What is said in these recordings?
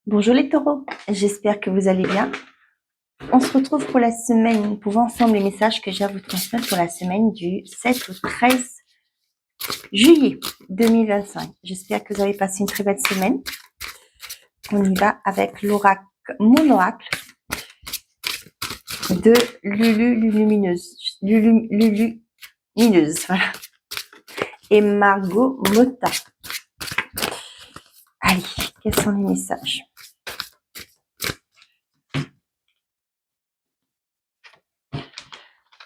Bonjour les taureaux, j'espère que vous allez bien. On se retrouve pour la semaine, pour voir ensemble les messages que j'ai à vous transmettre pour la semaine du 7 au 13 juillet 2025. J'espère que vous avez passé une très belle semaine. On y va avec l'oracle, mon oracle de Lulumineuse, voilà. Et Margot Motta. Allez, quels sont les messages?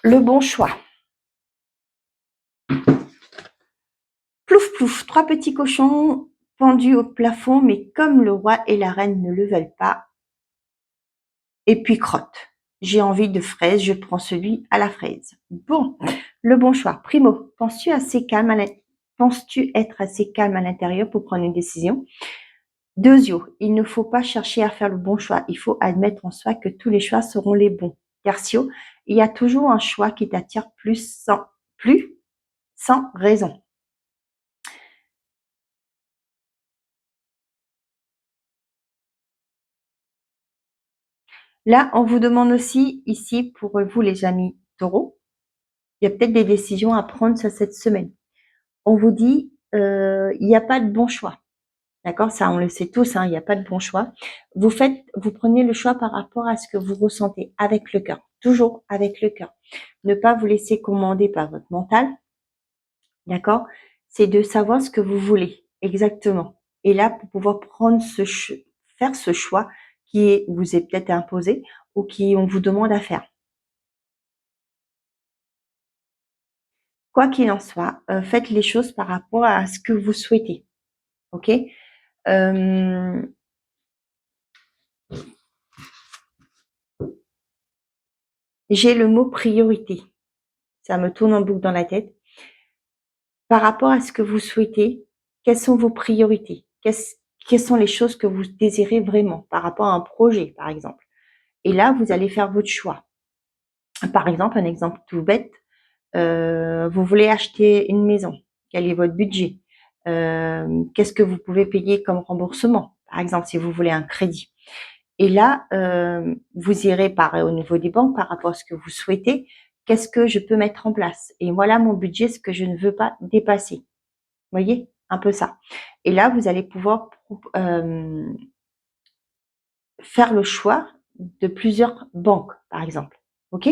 Le bon choix. Plouf plouf, 3 petits cochons pendus au plafond, mais comme le roi et la reine ne le veulent pas, et puis crotte. J'ai envie de fraise, je prends celui à la fraise. Bon, le bon choix. Primo, penses-tu être assez calme à l'intérieur pour prendre une décision? Deuxio, il ne faut pas chercher à faire le bon choix. Il faut admettre en soi que tous les choix seront les bons. Tertio, il y a toujours un choix qui t'attire plus sans raison. Là, on vous demande aussi, ici, pour vous les amis taureaux, il y a peut-être des décisions à prendre sur cette semaine. On vous dit, il n'y a pas de bon choix. D'accord? Ça, on le sait tous, hein, il n'y a pas de bon choix. Vous prenez le choix par rapport à ce que vous ressentez avec le cœur. Toujours avec le cœur. Ne pas vous laisser commander par votre mental. D'accord? C'est de savoir ce que vous voulez. Exactement. Et là, pour pouvoir prendre faire ce choix qui vous est peut-être imposé ou qui on vous demande à faire. Quoi qu'il en soit, faites les choses par rapport à ce que vous souhaitez. Ok? J'ai le mot priorité. Ça me tourne en boucle dans la tête. Par rapport à ce que vous souhaitez, quelles sont vos priorités? Quelles sont les choses que vous désirez vraiment par rapport à un projet, par exemple? Et là, vous allez faire votre choix. Par exemple, un exemple tout bête, vous voulez acheter une maison. Quel est votre budget? Qu'est-ce que vous pouvez payer comme remboursement? Par exemple, si vous voulez un crédit. Et là, vous irez au niveau des banques par rapport à ce que vous souhaitez. Qu'est-ce que je peux mettre en place? Et voilà mon budget, ce que je ne veux pas dépasser. Vous voyez? Un peu ça. Et là, vous allez pouvoir faire le choix de plusieurs banques, par exemple. OK?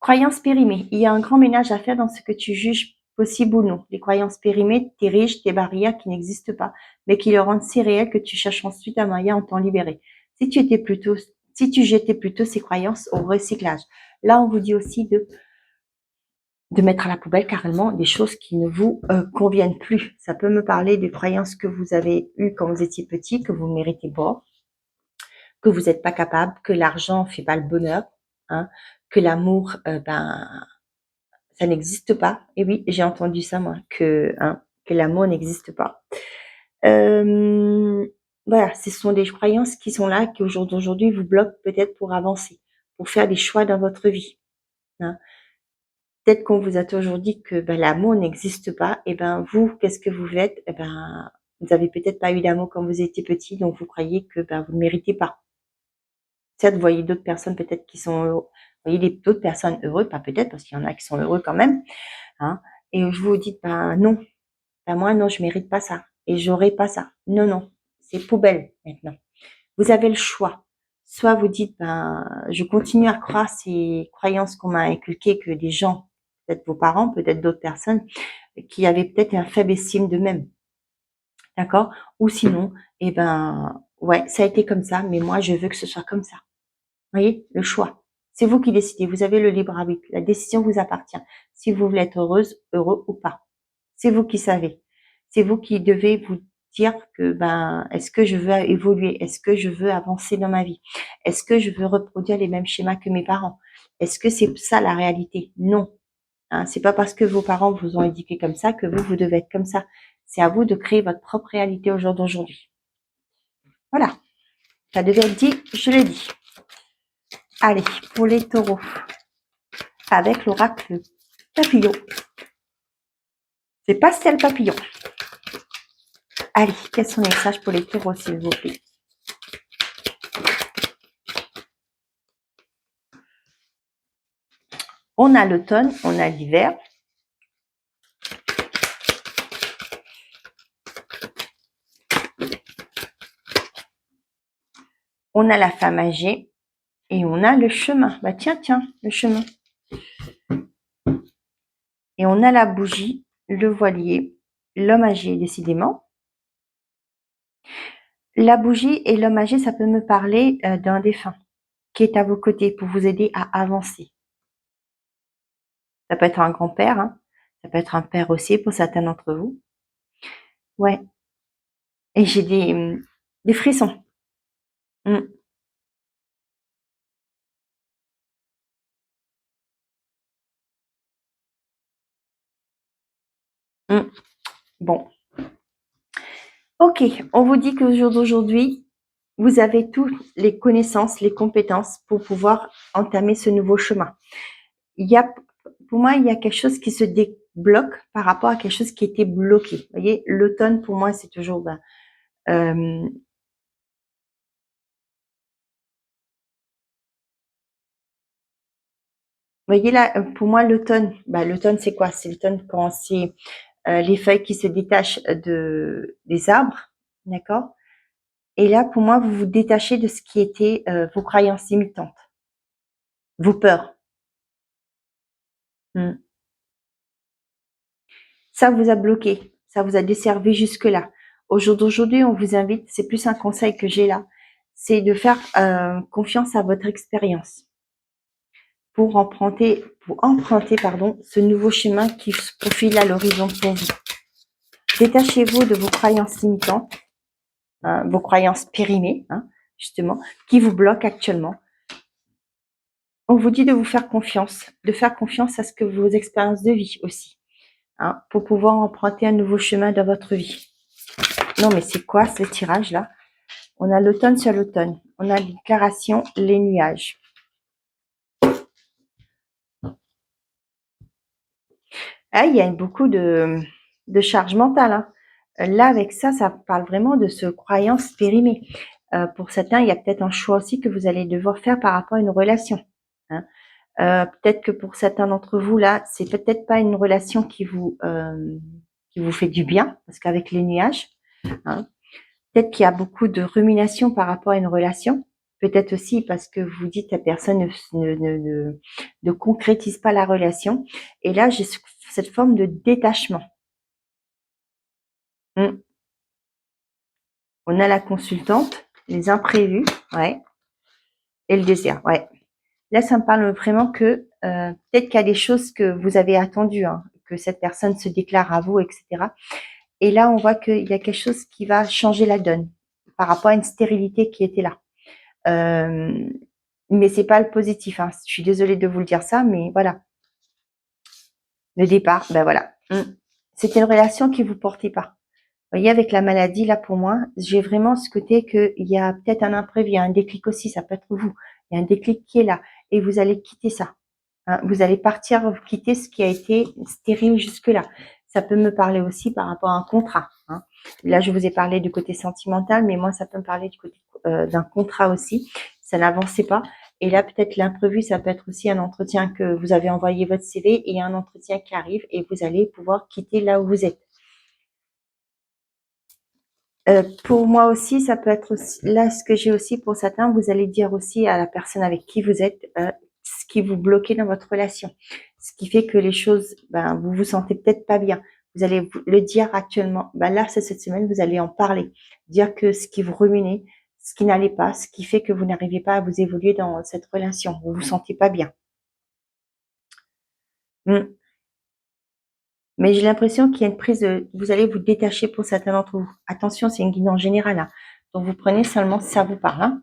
Croyances périmées. Il y a un grand ménage à faire dans ce que tu juges possible ou non. Les croyances périmées dirigent tes barrières qui n'existent pas, mais qui le rendent si réel que tu cherches ensuite un moyen de t'en libérer. Si tu jetais plutôt ces croyances au recyclage. Là, on vous dit aussi de mettre à la poubelle carrément des choses qui ne vous conviennent plus. Ça peut me parler des croyances que vous avez eues quand vous étiez petit, que vous ne méritez pas, que vous n'êtes pas capable, que l'argent fait pas le bonheur, hein, que l'amour, ça n'existe pas. Et oui, j'ai entendu ça moi, que l'amour n'existe pas. Voilà, ce sont des croyances qui sont là, qui aujourd'hui vous bloquent peut-être pour avancer, pour faire des choix dans votre vie. Hein. Peut-être qu'on vous a toujours dit que l'amour n'existe pas. Et vous, qu'est-ce que vous faites? Vous avez peut-être pas eu d'amour quand vous étiez petit, donc vous croyez que vous ne méritez pas. Certes, vous voyez d'autres personnes peut-être qui sont heureux. Vous voyez d'autres personnes heureuses, pas peut-être, parce qu'il y en a qui sont heureux quand même. Hein, et vous vous dites, non, moi non, je mérite pas ça. Et j'aurai pas ça. Non, non, c'est poubelle maintenant. Vous avez le choix. Soit vous dites, je continue à croire ces croyances qu'on m'a inculquées, que des gens, peut-être vos parents, peut-être d'autres personnes, qui avaient peut-être un faible estime d'eux-mêmes. D'accord? Ou sinon, ouais, ça a été comme ça, mais moi, je veux que ce soit comme ça. Vous voyez, le choix. C'est vous qui décidez. Vous avez le libre arbitre. La décision vous appartient. Si vous voulez être heureuse, heureux ou pas. C'est vous qui savez. C'est vous qui devez vous dire que, est-ce que je veux évoluer? Est-ce que je veux avancer dans ma vie? Est-ce que je veux reproduire les mêmes schémas que mes parents? Est-ce que c'est ça la réalité? Non. Hein, c'est pas parce que vos parents vous ont éduqué comme ça que vous devez être comme ça. C'est à vous de créer votre propre réalité au jour d'aujourd'hui. Voilà. Ça devait être dit, je l'ai dit. Allez, pour les taureaux, avec l'oracle papillon. C'est Pastel Papillon. Allez, quels sont les messages pour les taureaux, s'il vous plaît? On a l'automne, on a l'hiver. On a la femme âgée et on a le chemin. Bah tiens, le chemin. Et on a la bougie, le voilier, l'homme âgé, décidément. La bougie et l'homme âgé, ça peut me parler d'un défunt qui est à vos côtés pour vous aider à avancer. Ça peut être un grand-père, hein. Ça peut être un père aussi pour certains d'entre vous. Ouais. Et j'ai des frissons. Mm. Mm. Bon. Ok, on vous dit qu'au jour d'aujourd'hui, vous avez toutes les connaissances, les compétences pour pouvoir entamer ce nouveau chemin. Pour moi, il y a quelque chose qui se débloque par rapport à quelque chose qui était bloqué. Vous voyez, l'automne, pour moi, c'est toujours vous voyez là, pour moi, l'automne, c'est quoi? C'est l'automne quand c'est les feuilles qui se détachent des arbres, d'accord? Et là, pour moi, vous vous détachez de ce qui était vos croyances limitantes, vos peurs. Hmm. Ça vous a bloqué, ça vous a desservi jusque-là. Au jour d'aujourd'hui, on vous invite, c'est plus un conseil que j'ai là, c'est de faire confiance à votre expérience pour emprunter, ce nouveau chemin qui se profile à l'horizon pour vous. Détachez-vous de vos croyances limitantes, hein, vos croyances périmées, hein, justement, qui vous bloquent actuellement. On vous dit de vous faire confiance, de faire confiance à ce que vos expériences de vie aussi, hein, pour pouvoir emprunter un nouveau chemin dans votre vie. Non, mais c'est quoi ce tirage-là? On a l'automne sur l'automne. On a déclaration, les nuages. Ah, il y a beaucoup de charge mentale, hein. Là, avec ça, ça parle vraiment de ce croyance périmée. Pour certains, il y a peut-être un choix aussi que vous allez devoir faire par rapport à une relation, hein. Peut-être que pour certains d'entre vous, là, c'est peut-être pas une relation qui vous fait du bien, parce qu'avec les nuages, hein, peut-être qu'il y a beaucoup de rumination par rapport à une relation. Peut-être aussi parce que vous dites à personne ne concrétise pas la relation. Et là, j'ai cette forme de détachement. On a la consultante, les imprévus, ouais, et le désir, ouais. Là, ça me parle vraiment que peut-être qu'il y a des choses que vous avez attendues, hein, que cette personne se déclare à vous, etc. Et là, on voit qu'il y a quelque chose qui va changer la donne par rapport à une stérilité qui était là. Mais c'est pas le positif, hein. Je suis désolée de vous le dire ça, mais voilà. Le départ, ben voilà. C'était une relation qui vous portait pas. Vous voyez, avec la maladie, là, pour moi, j'ai vraiment ce côté qu'il y a peut-être un imprévu, il y a un déclic aussi, ça peut être vous. Il y a un déclic qui est là. Et vous allez quitter ça, hein. Vous allez partir, quitter ce qui a été stérile jusque-là. Ça peut me parler aussi par rapport à un contrat, hein. Là, je vous ai parlé du côté sentimental, mais moi, ça peut me parler du côté d'un contrat aussi. Ça n'avançait pas. Et là, peut-être l'imprévu, ça peut être aussi un entretien que vous avez envoyé votre CV et un entretien qui arrive et vous allez pouvoir quitter là où vous êtes. Pour moi aussi, ça peut être aussi, là, ce que j'ai aussi pour certains, vous allez dire aussi à la personne avec qui vous êtes ce qui vous bloquez dans votre relation, ce qui fait que les choses, vous vous sentez peut-être pas bien. Vous allez le dire actuellement. Là, c'est cette semaine, vous allez en parler, dire que ce qui vous ruminait, ce qui n'allait pas, ce qui fait que vous n'arrivez pas à vous évoluer dans cette relation, vous vous sentez pas bien. Mais j'ai l'impression qu'il y a une prise de, vous allez vous détacher pour certains d'entre vous. Attention, c'est une guidance générale, hein. Donc vous prenez seulement si ça vous parle, hein.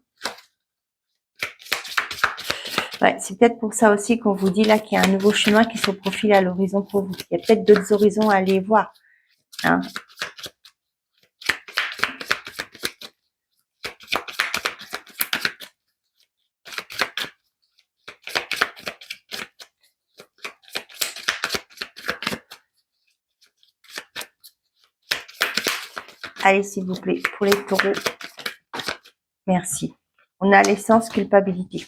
Ouais, c'est peut-être pour ça aussi qu'on vous dit là qu'il y a un nouveau chemin qui se profile à l'horizon pour vous. Il y a peut-être d'autres horizons à aller voir, hein. Allez, s'il vous plaît, pour les taureaux. Merci. On a l'essence culpabilité.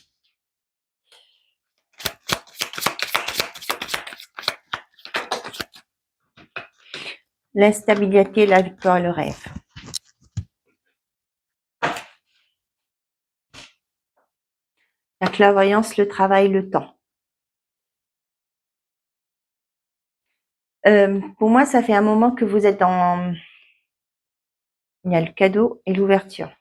L'instabilité, la victoire, le rêve. La clairvoyance, le travail, le temps. Pour moi, ça fait un moment que vous êtes dans... Il y a le cadeau et l'ouverture.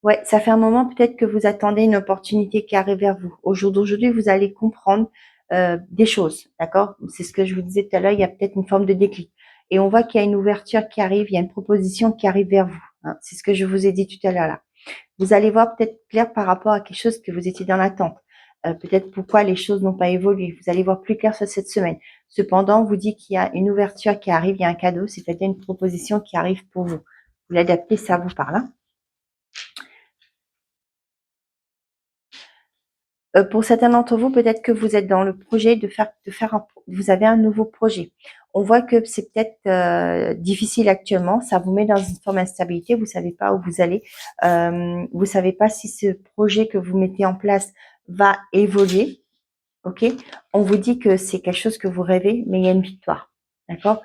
Ouais, ça fait un moment peut-être que vous attendez une opportunité qui arrive vers vous. Au jour d'aujourd'hui, vous allez comprendre des choses, d'accord? C'est ce que je vous disais tout à l'heure, il y a peut-être une forme de déclic. Et on voit qu'il y a une ouverture qui arrive, il y a une proposition qui arrive vers vous. Hein. C'est ce que je vous ai dit tout à l'heure là. Vous allez voir peut-être clair par rapport à quelque chose que vous étiez dans l'attente. Peut-être pourquoi les choses n'ont pas évolué. Vous allez voir plus clair sur cette semaine. Cependant, on vous dit qu'il y a une ouverture qui arrive, il y a un cadeau, c'est-à-dire une proposition qui arrive pour vous. Vous l'adaptez, ça vous parle. Hein. Pour certains d'entre vous, peut-être que vous êtes dans le projet vous avez un nouveau projet. On voit que c'est peut-être difficile actuellement, ça vous met dans une forme d'instabilité, vous savez pas où vous allez, vous savez pas si ce projet que vous mettez en place va évoluer, ok? On vous dit que c'est quelque chose que vous rêvez, mais il y a une victoire, d'accord?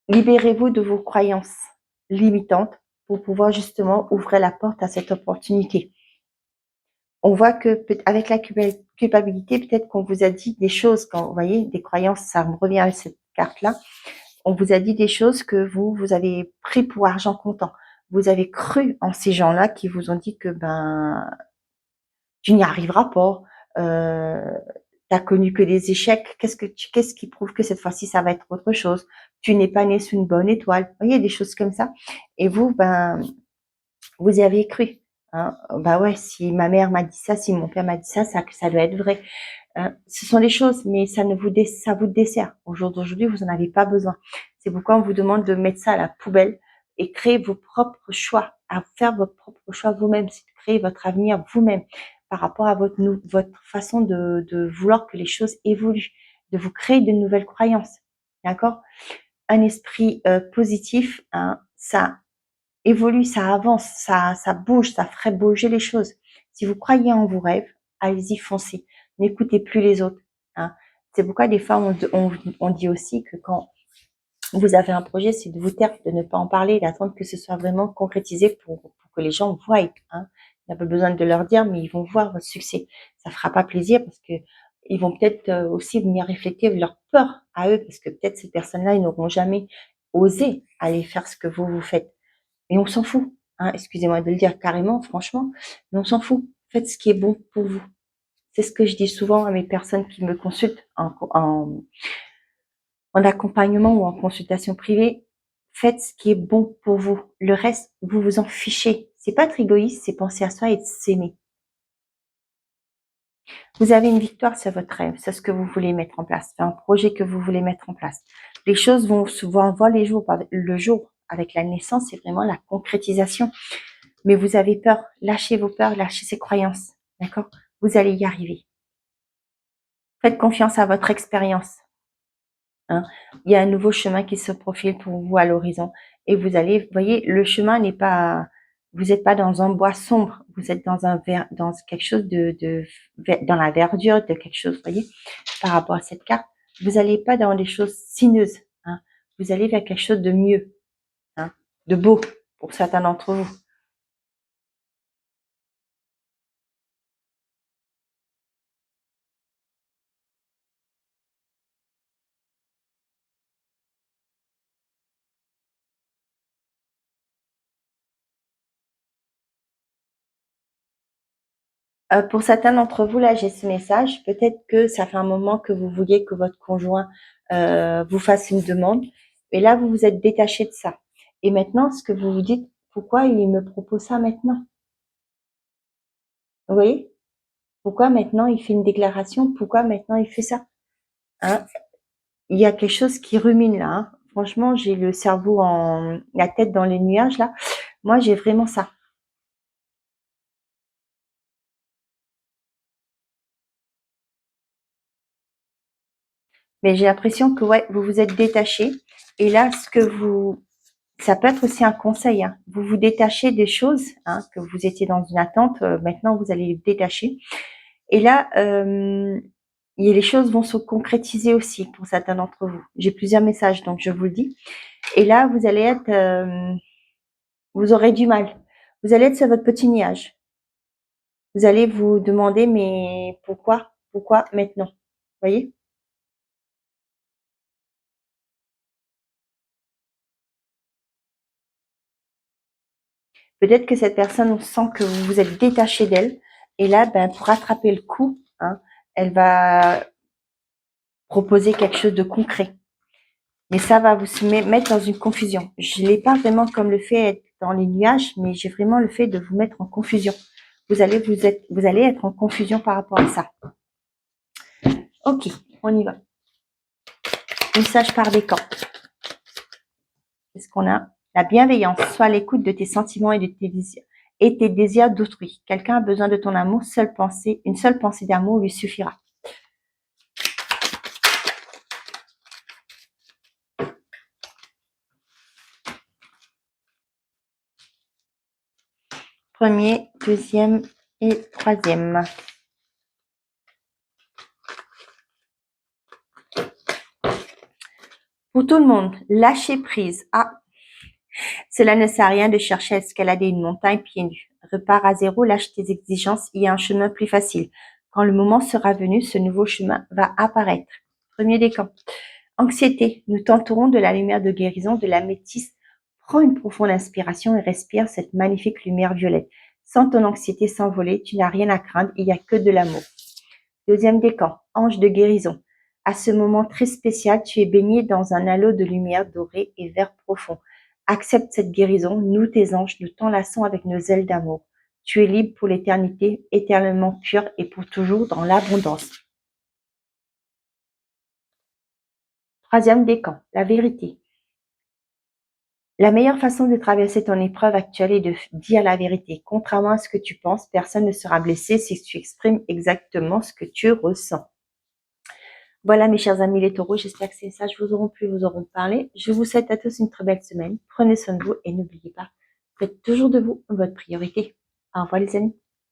Libérez-vous de vos croyances limitantes pour pouvoir justement ouvrir la porte à cette opportunité. On voit que avec la culpabilité, peut-être qu'on vous a dit des choses, quand vous voyez, des croyances, ça me revient avec cette carte-là. On vous a dit des choses que vous avez pris pour argent comptant. Vous avez cru en ces gens-là qui vous ont dit que tu n'y arriveras pas, t'as connu que des échecs. Qu'est-ce qui prouve que cette fois-ci ça va être autre chose? Tu n'es pas né sous une bonne étoile. Vous voyez, des choses comme ça. Et vous, vous y avez cru. Hein. Bah ouais, si ma mère m'a dit ça, si mon père m'a dit ça, ça doit être vrai. Ce sont des choses, mais ça vous dessert. Au jour d'aujourd'hui, vous n'en avez pas besoin. C'est pourquoi on vous demande de mettre ça à la poubelle et créer vos propres choix, à faire votre propre choix vous-même, c'est de créer votre avenir vous-même par rapport à votre façon de vouloir que les choses évoluent, de vous créer de nouvelles croyances. D'accord? Un esprit positif, hein, ça évolue, ça avance, ça bouge, ça ferait bouger les choses. Si vous croyez en vos rêves, allez-y, foncez. N'écoutez plus les autres. Hein. C'est pourquoi des fois on dit aussi que quand vous avez un projet, c'est de vous taire, de ne pas en parler, d'attendre que ce soit vraiment concrétisé pour que les gens voient. Hein. Il n'y a pas besoin de leur dire, mais ils vont voir votre succès. Ça fera pas plaisir parce que ils vont peut-être aussi venir refléter leur peur à eux, parce que peut-être ces personnes-là, ils n'auront jamais osé aller faire ce que vous faites. Et on s'en fout, hein, excusez-moi de le dire carrément, franchement, mais on s'en fout. Faites ce qui est bon pour vous. C'est ce que je dis souvent à mes personnes qui me consultent en accompagnement ou en consultation privée. Faites ce qui est bon pour vous. Le reste, vous vous en fichez. C'est pas être égoïste, c'est penser à soi et de s'aimer. Vous avez une victoire sur votre rêve, c'est ce que vous voulez mettre en place, c'est un projet que vous voulez mettre en place. Les choses vont souvent voir le jour avec la naissance, c'est vraiment la concrétisation. Mais vous avez peur, lâchez vos peurs, lâchez ces croyances, d'accord? Vous allez y arriver. Faites confiance à votre expérience. Hein. Il y a un nouveau chemin qui se profile pour vous à l'horizon. Et vous allez, vous voyez, le chemin n'est pas, vous n'êtes pas dans un bois sombre, vous êtes dans quelque chose dans la verdure de quelque chose, vous voyez, par rapport à cette carte. Vous n'allez pas dans des choses sinueuses, hein. Vous allez vers quelque chose de mieux, hein, de beau pour certains d'entre vous. Pour certains d'entre vous, là, j'ai ce message. Peut-être que ça fait un moment que vous vouliez que votre conjoint vous fasse une demande. Et là, vous vous êtes détaché de ça. Et maintenant, ce que vous vous dites, pourquoi il me propose ça maintenant? Vous voyez? Pourquoi maintenant il fait une déclaration? Pourquoi maintenant il fait ça? Hein? Il y a quelque chose qui rumine là. Hein. Franchement, j'ai le cerveau la tête dans les nuages là. Moi, j'ai vraiment ça. Mais j'ai l'impression que ouais, vous vous êtes détaché. Et là, ça peut être aussi un conseil. Hein. Vous vous détachez des choses, hein, que vous étiez dans une attente. Maintenant, vous allez les détacher. Et là, et les choses vont se concrétiser aussi pour certains d'entre vous. J'ai plusieurs messages, donc je vous le dis. Et là, vous allez être, vous aurez du mal. Vous allez être sur votre petit nuage. Vous allez vous demander, mais pourquoi? Pourquoi maintenant? Vous voyez? Peut-être que cette personne sent que vous vous êtes détaché d'elle. Et là, ben, pour rattraper le coup, hein, elle va proposer quelque chose de concret. Mais ça va vous mettre dans une confusion. Je ne l'ai pas vraiment comme le fait d'être dans les nuages, mais j'ai vraiment le fait de vous mettre en confusion. Vous allez être en confusion par rapport à ça. Ok, on y va. Message par décan. Qu'est-ce qu'on a? La bienveillance. Sois à l'écoute de tes sentiments et de tes désirs d'autrui. Quelqu'un a besoin de ton amour. Une seule pensée d'amour lui suffira. Premier, deuxième et troisième. Pour tout le monde, lâcher prise. Ah, cela ne sert à rien de chercher à escalader une montagne pieds nus. Repars à zéro, lâche tes exigences, il y a un chemin plus facile. Quand le moment sera venu, ce nouveau chemin va apparaître. Premier décan. Anxiété. Nous tenterons de la lumière de guérison de la métisse. Prends une profonde inspiration et respire cette magnifique lumière violette. Sans ton anxiété s'envoler, tu n'as rien à craindre, il n'y a que de l'amour. Deuxième décan, ange de guérison. À ce moment très spécial, tu es baigné dans un halo de lumière dorée et vert profond. Accepte cette guérison, nous tes anges, nous t'enlaçons avec nos ailes d'amour. Tu es libre pour l'éternité, éternellement pur et pour toujours dans l'abondance. Troisième décan, la vérité. La meilleure façon de traverser ton épreuve actuelle est de dire la vérité. Contrairement à ce que tu penses, personne ne sera blessé si tu exprimes exactement ce que tu ressens. Voilà mes chers amis les taureaux, j'espère que ces messages vous auront plu, vous auront parlé. Je vous souhaite à tous une très belle semaine. Prenez soin de vous et n'oubliez pas, faites toujours de vous votre priorité. Au revoir les amis.